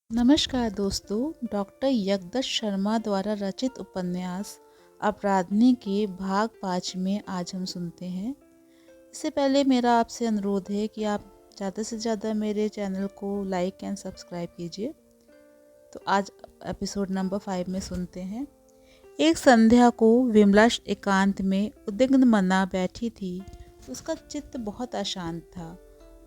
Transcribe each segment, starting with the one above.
नमस्कार दोस्तों, डॉक्टर यगदत्त शर्मा द्वारा रचित उपन्यास अपराधनी के भाग 5 में आज हम सुनते हैं। इससे पहले मेरा आपसे अनुरोध है कि आप ज़्यादा से ज़्यादा मेरे चैनल को लाइक एंड सब्सक्राइब कीजिए। तो आज एपिसोड नंबर 5 में सुनते हैं। एक संध्या को विमला एकांत में उद्विग्न मना बैठी थी। उसका चित्त बहुत अशांत था।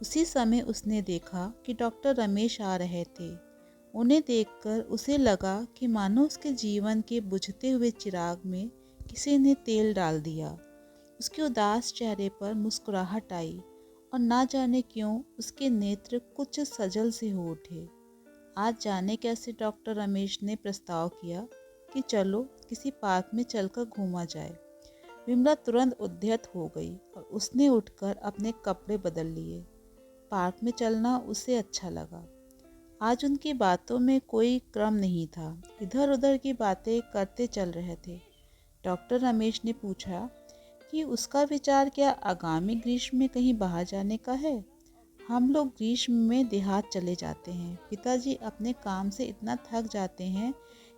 उसी समय उसने देखा कि डॉक्टर रमेश आ रहे थे। उन्हें देखकर उसे लगा कि मानो उसके जीवन के बुझते हुए चिराग में किसी ने तेल डाल दिया। उसके उदास चेहरे पर मुस्कुराहट आई और ना जाने क्यों उसके नेत्र कुछ सजल से हो उठे। आज जाने कैसे डॉक्टर रमेश ने प्रस्ताव किया कि चलो किसी पार्क में चलकर घूमा जाए। विमला तुरंत उद्यत हो गई और उसने उठकर अपने कपड़े बदल लिए। पार्क में चलना उसे अच्छा लगा। आज उनकी बातों में कोई क्रम नहीं था, इधर उधर की बातें करते चल रहे थे। डॉक्टर रमेश ने पूछा कि उसका विचार क्या आगामी ग्रीष्म में कहीं बाहर जाने का है। हम लोग ग्रीष्म में देहात चले जाते हैं। पिताजी अपने काम से इतना थक जाते हैं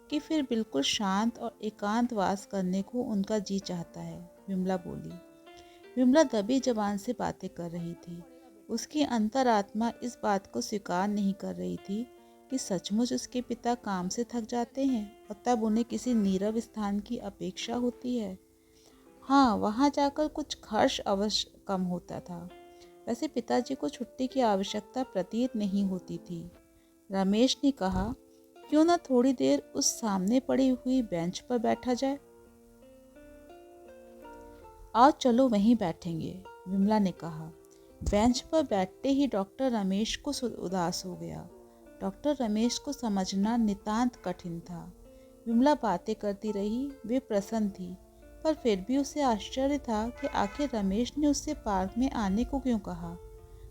कि फिर बिल्कुल शांत और एकांत वास करने को उनका जी चाहता है, विमला बोली। विमला दबी जबान से बातें कर रही थी। उसकी अंतरात्मा इस बात को स्वीकार नहीं कर रही थी कि सचमुच उसके पिता काम से थक जाते हैं और तब उन्हें किसी नीरव स्थान की अपेक्षा होती है। हाँ, वहाँ जाकर कुछ खर्च अवश्य कम होता था। वैसे पिताजी को छुट्टी की आवश्यकता प्रतीत नहीं होती थी। रमेश ने कहा, क्यों न थोड़ी देर उस सामने पड़ी हुई बेंच पर बैठा जाए। आओ चलो वहीं बैठेंगे, विमला ने कहा। बेंच पर बैठते ही डॉक्टर रमेश को उदास हो गया। डॉक्टर रमेश को समझना नितांत कठिन था। विमला बातें करती रही, वे प्रसन्न थी, पर फिर भी उसे आश्चर्य था कि आखिर रमेश ने उससे पार्क में आने को क्यों कहा।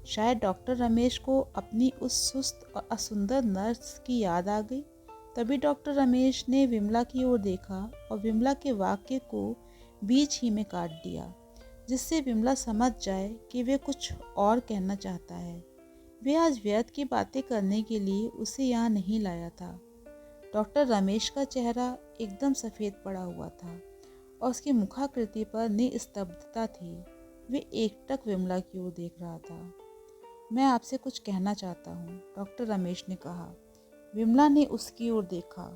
शायद डॉक्टर रमेश को अपनी उस सुस्त और असुंदर नर्स की याद आ गई। तभी डॉक्टर रमेश ने विमला की ओर देखा और विमला के वाक्य को बीच ही में काट दिया, जिससे विमला समझ जाए कि वे कुछ और कहना चाहता है। वे आज व्यर्थ की बातें करने के लिए उसे यहाँ नहीं लाया था। डॉक्टर रमेश का चेहरा एकदम सफ़ेद पड़ा हुआ था और उसकी मुखाकृति पर निस्तब्धता थी। वे एकटक विमला की ओर देख रहा था। मैं आपसे कुछ कहना चाहता हूँ, डॉक्टर रमेश ने कहा। विमला ने उसकी ओर देखा।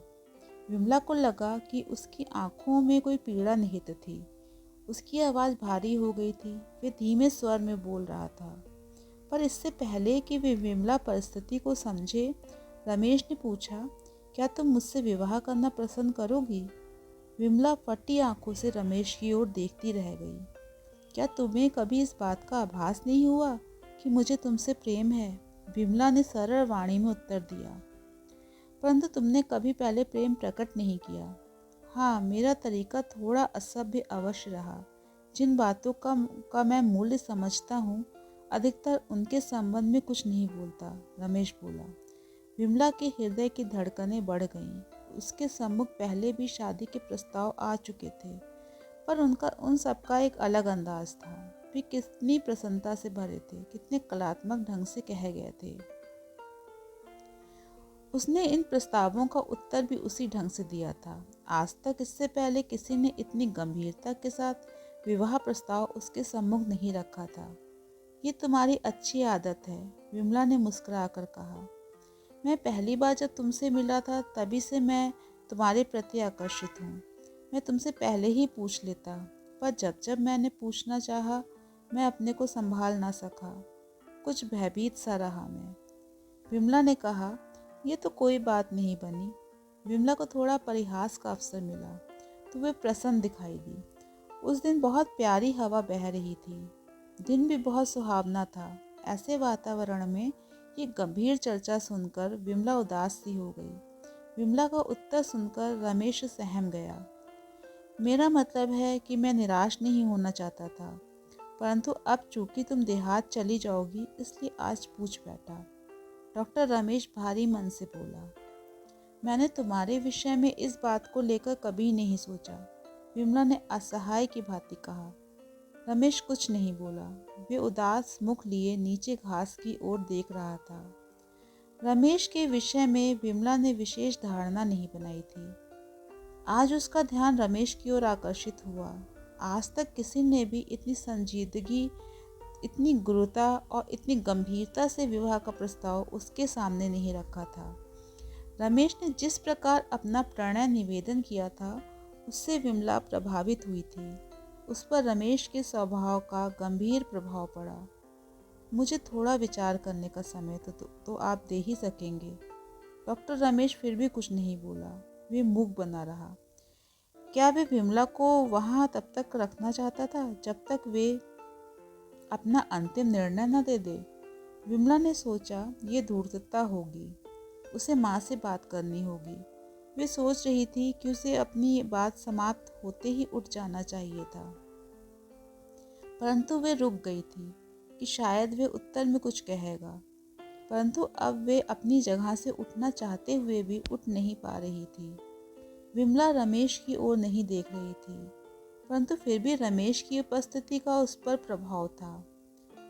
विमला को लगा कि उसकी आंखों में कोई पीड़ा निहित थी। उसकी आवाज़ भारी हो गई थी। वे धीमे स्वर में बोल रहा था। पर इससे पहले कि वे विमला परिस्थिति को समझे, रमेश ने पूछा, क्या तुम मुझसे विवाह करना पसंद करोगी। विमला फटी आंखों से रमेश की ओर देखती रह गई। क्या तुम्हें कभी इस बात का आभास नहीं हुआ कि मुझे तुमसे प्रेम है। विमला ने सरल वाणी में उत्तर दिया, परंतु तुमने कभी पहले प्रेम प्रकट नहीं किया। हाँ, मेरा तरीका थोड़ा असभ्य अवश्य रहा। जिन बातों का मैं मूल्य समझता हूँ, अधिकतर उनके संबंध में कुछ नहीं बोलता, रमेश बोला। विमला के हृदय की धड़कनें बढ़ गईं। उसके सम्मुख पहले भी शादी के प्रस्ताव आ चुके थे, पर उनका उन सबका एक अलग अंदाज था। वे कितनी प्रसन्नता से भरे थे, कितने कलात्मक ढंग से कहे गए थे। उसने इन प्रस्तावों का उत्तर भी उसी ढंग से दिया था। आज तक इससे पहले किसी ने इतनी गंभीरता के साथ विवाह प्रस्ताव उसके सम्मुख नहीं रखा था। ये तुम्हारी अच्छी आदत है, विमला ने मुस्कुराकर कहा। मैं पहली बार जब तुमसे मिला था तभी से मैं तुम्हारे प्रति आकर्षित हूँ। मैं तुमसे पहले ही पूछ लेता, पर जब जब मैंने पूछना चाहा, मैं अपने को संभाल ना सका। कुछ भयभीत सा रहा मैं। विमला ने कहा, यह तो कोई बात नहीं बनी। विमला को थोड़ा परिहास का अवसर मिला तो वे प्रसन्न दिखाई दी। उस दिन बहुत प्यारी हवा बह रही थी। दिन भी बहुत सुहावना था। ऐसे वातावरण में ये गंभीर चर्चा सुनकर विमला उदास सी हो गई। विमला का उत्तर सुनकर रमेश सहम गया। मेरा मतलब है कि मैं निराश नहीं होना चाहता था, परंतु अब चूंकि तुम देहात चली जाओगी, इसलिए आज पूछ बैठा। डॉक्टर रमेश भारी मन से बोला, मैंने तुम्हारे विषय में इस बात को लेकर कभी नहीं सोचा। विमला ने असहाय की भांति कहा। रमेश कुछ नहीं बोला। वे उदास मुख लिए नीचे घास की ओर देख रहा था। रमेश के विषय में विमला ने विशेष धारणा नहीं बनाई थी। आज उसका ध्यान रमेश की ओर आकर्षित हुआ। आज तक किसी ने भी इतनी संजीदगी, इतनी गुरुता और इतनी गंभीरता से विवाह का प्रस्ताव उसके सामने नहीं रखा था। रमेश ने जिस प्रकार अपना प्रणय निवेदन किया था, उससे विमला प्रभावित हुई थी। उस पर रमेश के स्वभाव का गंभीर प्रभाव पड़ा। मुझे थोड़ा विचार करने का समय तो आप दे ही सकेंगे। डॉक्टर रमेश फिर भी कुछ नहीं बोला। वे मूक बना रहा। क्या वे विमला को वहाँ तब तक रखना चाहता था जब तक वे अपना अंतिम निर्णय न दे दे? विमला ने सोचा, ये धूर्तता होगी, उसे माँ से बात करनी होगी। वे सोच रही थी कि उसे अपनी बात समाप्त होते ही उठ जाना चाहिए था, परंतु वे रुक गई थी कि शायद वे उत्तर में कुछ कहेगा। परंतु अब वे अपनी जगह से उठना चाहते हुए भी उठ नहीं पा रही थी। विमला रमेश की ओर नहीं देख रही थी, परंतु फिर भी रमेश की उपस्थिति का उस पर प्रभाव था।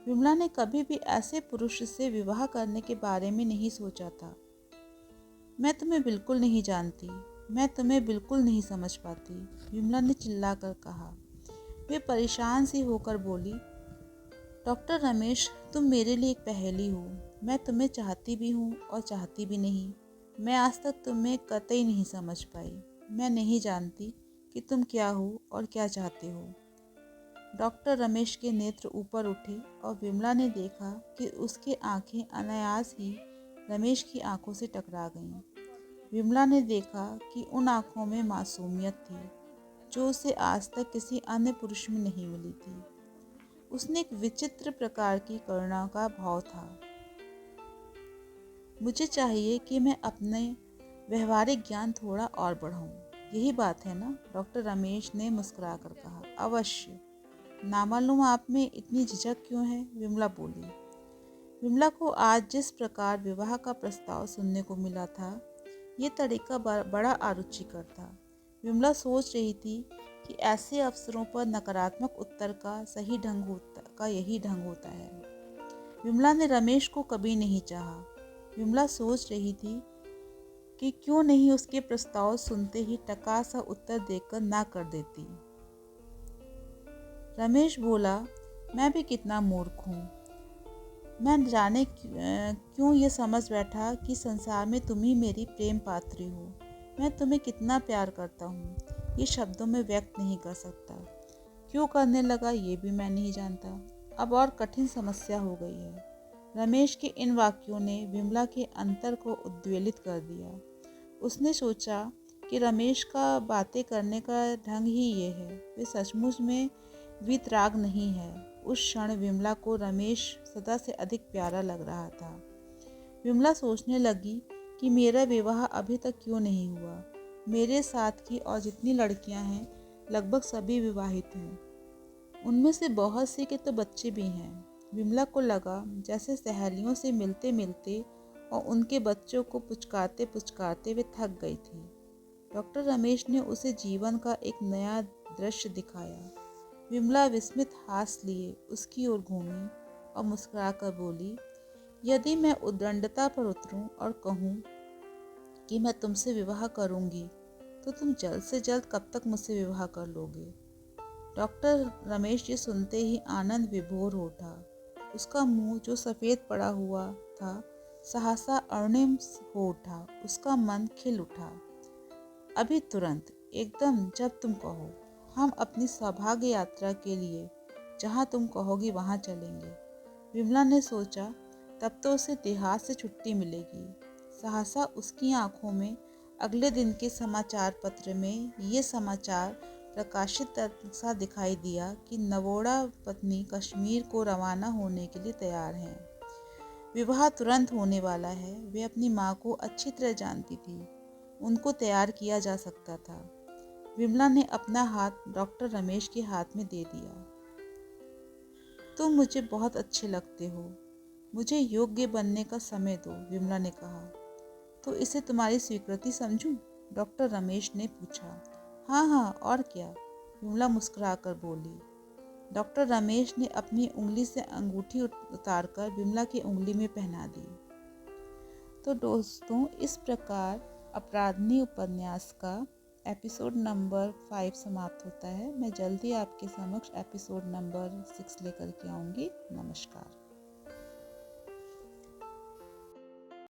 विमला ने कभी भी ऐसे पुरुष से विवाह करने के बारे में नहीं सोचा था। मैं तुम्हें बिल्कुल नहीं जानती, मैं तुम्हें बिल्कुल नहीं समझ पाती, विमला ने चिल्लाकर कहा। वे परेशान सी होकर बोली, डॉक्टर रमेश, तुम मेरे लिए एक पहेली हो। मैं तुम्हें चाहती भी हूँ और चाहती भी नहीं। मैं आज तक तुम्हें कतई नहीं समझ पाई। मैं नहीं जानती कि तुम क्या हो और क्या चाहते हो। डॉक्टर रमेश के नेत्र ऊपर उठे और विमला ने देखा कि उसकी आंखें अनायास ही रमेश की आंखों से टकरा गईं। विमला ने देखा कि उन आंखों में मासूमियत थी जो उसे आज तक किसी अन्य पुरुष में नहीं मिली थी। उसने एक विचित्र प्रकार की करुणा का भाव था। मुझे चाहिए कि मैं अपने व्यवहारिक ज्ञान थोड़ा और बढ़ाऊं। यही बात है ना? डॉक्टर रमेश ने मुस्कुराकर कहा। अवश्य। नामालूम आप में इतनी झिझक क्यों है? विमला बोली। विमला को आज जिस प्रकार विवाह का प्रस्ताव सुनने को मिला था, ये तरीका बड़ा आरुचिकर था। विमला सोच रही थी कि ऐसे अवसरों पर नकारात्मक उत्तर का यही ढंग होता है। विमला ने रमेश को कभी नहीं चाहा। विमला सोच रही थी कि क्यों नहीं उसके प्रस्ताव सुनते ही टका सा उत्तर देकर ना कर देती। रमेश बोला, मैं भी कितना मूर्ख हूँ। मैं जाने क्यों ये समझ बैठा कि संसार में तुम ही मेरी प्रेम पात्री हो। मैं तुम्हें कितना प्यार करता हूँ, ये शब्दों में व्यक्त नहीं कर सकता। क्यों करने लगा ये भी मैं नहीं जानता। अब और कठिन समस्या हो गई है। रमेश के इन वाक्यों ने विमला के अंतर को उद्वेलित कर दिया। उसने सोचा कि रमेश का बातें करने का ढंग ही ये है। वे सचमुच में वीतराग नहीं है। उस क्षण विमला को रमेश सदा से अधिक प्यारा लग रहा था। विमला सोचने लगी कि मेरा विवाह अभी तक क्यों नहीं हुआ। मेरे साथ की और जितनी लड़कियां हैं, लगभग सभी विवाहित हैं। उनमें से बहुत सी के तो बच्चे भी हैं। विमला को लगा जैसे सहेलियों से मिलते मिलते और उनके बच्चों को पुचकारते पुचकारते वे थक गई थी। डॉक्टर रमेश ने उसे जीवन का एक नया दृश्य दिखाया। विमला विस्मित हास लिए उसकी ओर घूमी और मुस्कुराकर बोली, यदि मैं उद्दंडता पर उतरूं और कहूं कि मैं तुमसे विवाह करूंगी, तो तुम जल्द से जल्द कब तक मुझसे विवाह कर लोगे? डॉक्टर रमेश ये सुनते ही आनंद विभोर हो उठा। उसका मुंह जो सफ़ेद पड़ा हुआ था, सहसा अरुणिम हो उठा। उसका मन खिल उठा। अभी तुरंत, एकदम जब तुम कहो। हम अपनी सौभाग्य यात्रा के लिए जहाँ तुम कहोगी वहाँ चलेंगे। विमला ने सोचा, तब तो उसे देहात से छुट्टी मिलेगी। सहसा उसकी आंखों में अगले दिन के समाचार पत्र में ये समाचार प्रकाशित सा दिखाई दिया कि नवोड़ा पत्नी कश्मीर को रवाना होने के लिए तैयार हैं। विवाह तुरंत होने वाला है। वे अपनी माँ को अच्छी तरह जानती थी। उनको तैयार किया जा सकता था। विमला ने अपना हाथ डॉक्टर रमेश के हाथ में दे दिया। तुम मुझे बहुत अच्छे लगते हो। मुझे योग्य बनने का समय दो, विमला ने कहा। तो इसे तुम्हारी स्वीकृति समझूं? डॉक्टर रमेश ने पूछा। हाँ हाँ, और क्या, विमला मुस्कुराकर बोली। डॉक्टर रमेश ने अपनी उंगली से अंगूठी उतारकर विमला की उंगली में पहना दी। तो दोस्तों, इस प्रकार अपराधनी उपन्यास का एपिसोड नंबर 5 समाप्त होता है। मैं जल्दी आपके समक्ष एपिसोड नंबर 6 लेकर के आऊँगी। नमस्कार।